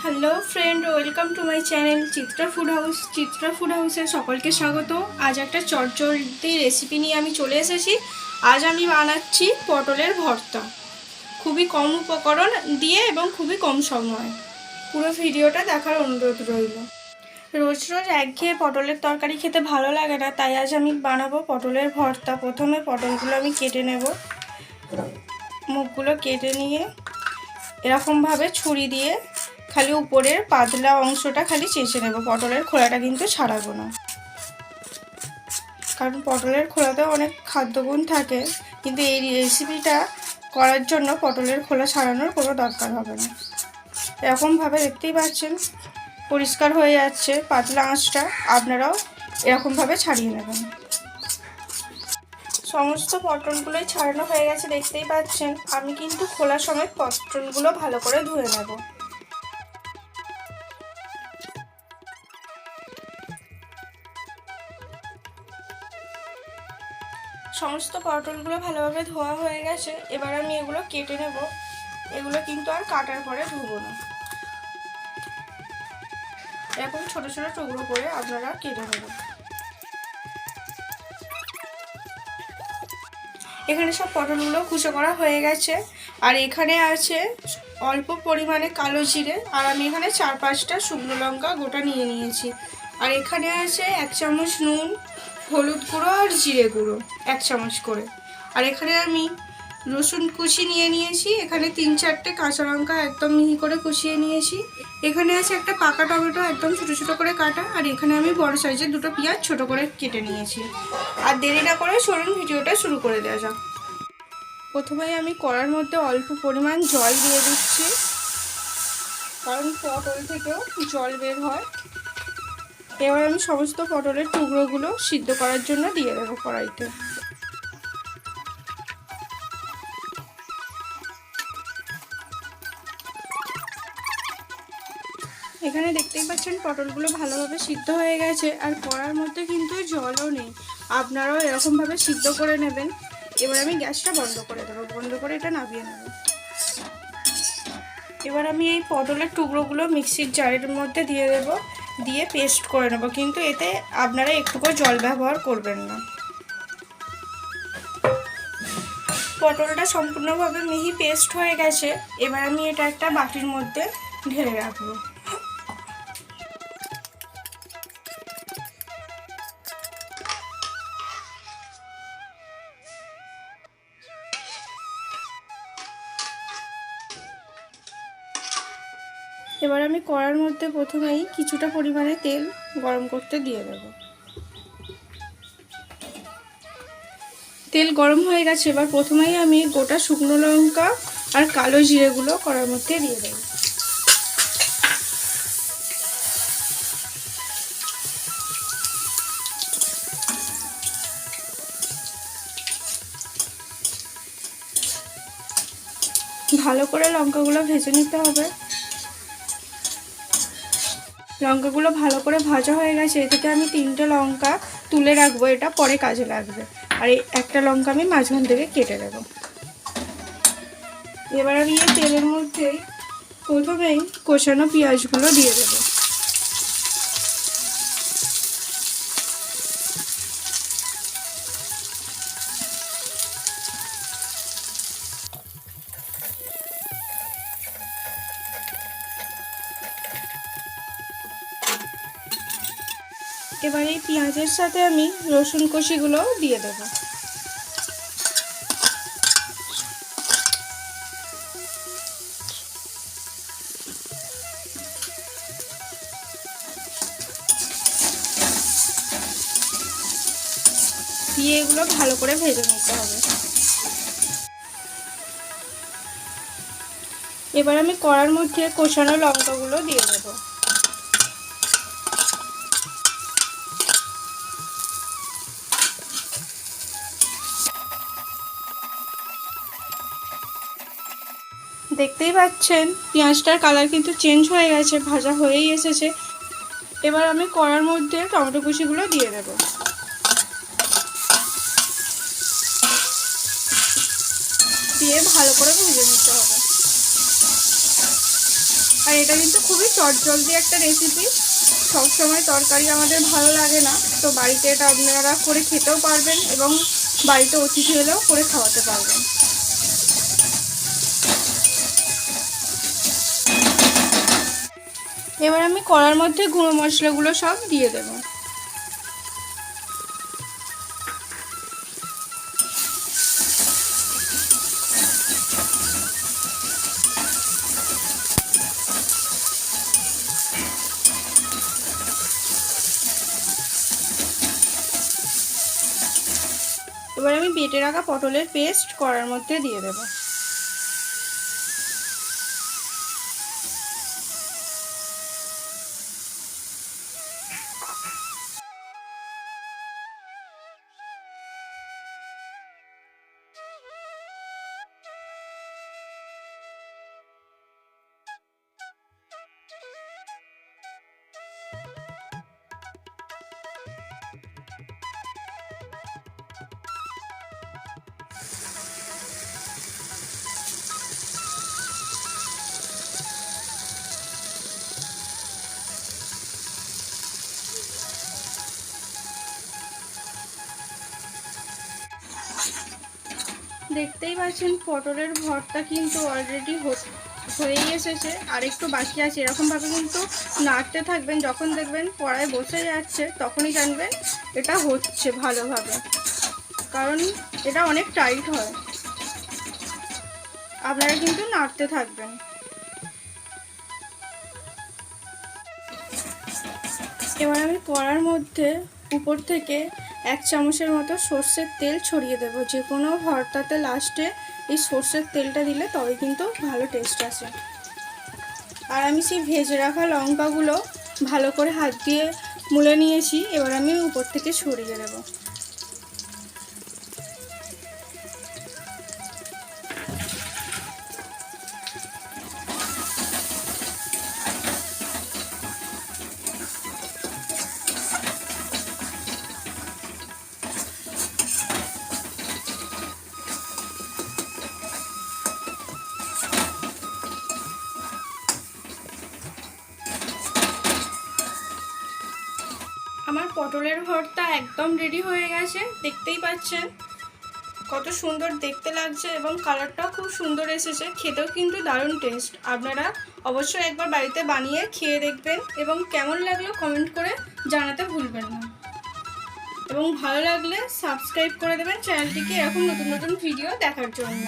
Hello friend, welcome to my channel Chitra food house. Chitra food হাউসের সকলকে স্বাগত। আজ একটা চটজলদি রেসিপি নিয়ে আমি চলে এসেছি। আজ আমি বানাচ্ছি পটলের ভর্তা, খুবই কম উপকরণ দিয়ে এবং খুবই কম সময়। পুরো ভিডিওটা দেখার অনুরোধ রইল। রোজ রোজ একঘেয়ে পটলের তরকারি খেতে ভালো লাগে না, তাই আজ আমি বানাবো পটলের ভর্তা। প্রথমে পটলগুলো আমি কেটে নেব। মুখগুলো কেটে নিয়ে এরকমভাবে ছুরি দিয়ে খালি উপরের পাতলা অংশটা খালি চেঁচে নেব। পটলের খোলাটা কিন্তু ছাড়াবো না, কারণ পটলের খোলাতেও অনেক খাদ্যগুণ থাকে, কিন্তু এই রেসিপিটা করার জন্য পটলের খোলা ছাড়ানোর কোনো দরকার হবে না। এরকমভাবে দেখতেই পাচ্ছেন পরিষ্কার হয়ে যাচ্ছে পাতলা আঁশটা, আপনারাও এরকমভাবে ছাড়িয়ে নেবেন। সমস্ত পটলগুলোই ছাড়ানো হয়ে গেছে, দেখতেই পাচ্ছেন। আমি কিন্তু খোলা সমেত পটলগুলো ভালো করে ধুয়ে নেব। সমস্ত পটলগুলো ভালোভাবে ধোয়া হয়ে গেছে, এবার আমি এগুলো কেটে নেব। এগুলো কিন্তু আর কাটার পরে ধুবো না, এরকম ছোট ছোট টুকরো করে আপনারা কেটে নেবেন। এখানে সব পটলগুলো কুচো করা হয়ে গেছে, আর এখানে আছে অল্প পরিমাণে কালো জিরে, আর আমি এখানে 4-5টা শুকনো লঙ্কা গোটা নিয়ে নিয়েছি। আর এখানে আছে 1 চামচ নুন, হলুদ গুঁড়ো আর জিরে গুঁড়ো 1 চামচ করে। আর এখানে আমি রসুন কুচি নিয়ে নিয়েছি। এখানে 3-4টে কাঁচা লঙ্কা একদম মিহি করে কুচিয়ে নিয়েছি। এখানে আছে একটা পাকা টমেটো একদম ছোট ছোট করে কাটা। আর এখানে আমি বড় সাইজের 2টো পেঁয়াজ ছোট করে কেটে নিয়েছি। আর দেরি না করে চলুন ভিডিওটা শুরু করে দেওয়া যাক। প্রথমেই আমি কড়ার মধ্যে অল্প পরিমাণ জল দিয়ে দিচ্ছি, কারণ পটল থেকেও জল বের হয়। এবার আমি সমস্ত পটলের টুকরোগুলো সিদ্ধ করার জন্য দিয়ে দেবো কড়াইতে। এখানে দেখতেই পাচ্ছেন পটলগুলো ভালোভাবে সিদ্ধ হয়ে গেছে, আর কড়ার মধ্যে কিন্তু জলও নেই। আপনারাও এরকমভাবে সিদ্ধ করে নেবেন। এবার আমি গ্যাসটা বন্ধ করে দেবো, বন্ধ করে এটা নামিয়ে নেব। এবার আমি এই পটলের টুকরোগুলো মিক্সির জারের মধ্যে দিয়ে দেব, দিয়ে পেস্ট করে নেব, কিন্তু এতে আপনারা একটুকু জল ব্যবহার করবেন না। পটলটা সম্পূর্ণভাবে মিহি পেস্ট হয়ে গেছে। এবার আমি এটা একটা বাটির মধ্যে ঢেলে রাখবো। এবার আমি কড়ার মধ্যে প্রথমেই কিছুটা পরিমাণে তেল গরম করতে দিয়ে দেব। তেল গরম হয়ে গেছে, এবার প্রথমেই আমি গোটা শুকনো লঙ্কা আর কালো জিরেগুলো কড়ার মধ্যে দিয়ে দেব। ভালো করে লঙ্কাগুলো ভেজে নিতে হবে। লঙ্কাগুলো ভালো করে ভাজা হয়ে গেছে। এ থেকে আমি 3টে লঙ্কা তুলে রাখবো, এটা পরে কাজে লাগবে। আর এই একটা লঙ্কা আমি মাঝখান থেকে কেটে দেবো। এবার আমি এই তেলের মধ্যেই প্রথমেই কষানো পেঁয়াজগুলো দিয়ে দেবো। এবার এই পেঁয়াজের সাথে আমি রসুন কষিগুলো দিয়ে দেব। দিয়ে এগুলো ভালো করে ভেজে নিতে হবে। এবার আমি কড়ার মধ্যে কষানো লঙ্কাগুলো দিয়ে দেব। দেখতেই পাচ্ছেন পেঁয়াজটার কালার কিন্তু চেঞ্জ হয়ে গেছে, ভাজা হয়েই এসেছে। এবার আমি কড়ার মধ্যে টমেটো কুচিগুলো দিয়ে দেব। দিয়ে ভালো করে ভেজে নিতে হবে। আর এটা কিন্তু খুবই চটজলদি একটা রেসিপি। সবসময় তরকারি আমাদের ভালো লাগে না, তো বাড়িতে এটা আপনারা করে খেতেও পারবেন এবং বাড়িতে অতিথি হলেও করে খাওয়াতে পারবেন। এবার আমি কড়ার মধ্যে গুঁড়ো মশলাগুলো সব দিয়ে দেব। এবার আমি বেটে রাখা পটলের পেস্ট কড়ার মধ্যে দিয়ে দেব। দেখতেই পাচ্ছেন পটলের ভর্তা কিন্তু অলরেডি হয়েই এসেছে, আর একটু বাকি আছে। এরকমভাবে কিন্তু নাড়তে থাকবেন, যখন দেখবেন কড়াই বসে যাচ্ছে তখনই জানবেন এটা হচ্ছে ভালোভাবে, কারণ এটা অনেক টাইট হয়। আপনারা কিন্তু নাড়তে থাকবেন। এবার আমি কড়ার মধ্যে উপর থেকে 1 চামচের মতো সর্ষের তেল ছড়িয়ে দেবো। যে কোনো ভর্তাতে লাস্টে এই সর্ষের তেলটা দিলে তবে কিন্তু ভালো টেস্ট আসে। আর আমি সেই ভেজে রাখা লঙ্কাগুলো ভালো করে হাত দিয়ে মুলে নিয়েছি, এবার আমি উপর থেকে ছড়িয়ে দেবো। আমার পটলের ভর্তা একদম রেডি হয়ে গেছে। দেখতেই পাচ্ছেন কত সুন্দর দেখতে লাগছে এবং কালারটাও খুব সুন্দর এসেছে। খেতেও কিন্তু দারুণ টেস্ট। আপনারা অবশ্যই একবার বাড়িতে বানিয়ে খেয়ে দেখবেন এবং কেমন লাগলো কমেন্ট করে জানাতে ভুলবেন না। এবং ভালো লাগলে সাবস্ক্রাইব করে দেবেন চ্যানেলটিকে এরকম নতুন নতুন ভিডিও দেখার জন্য।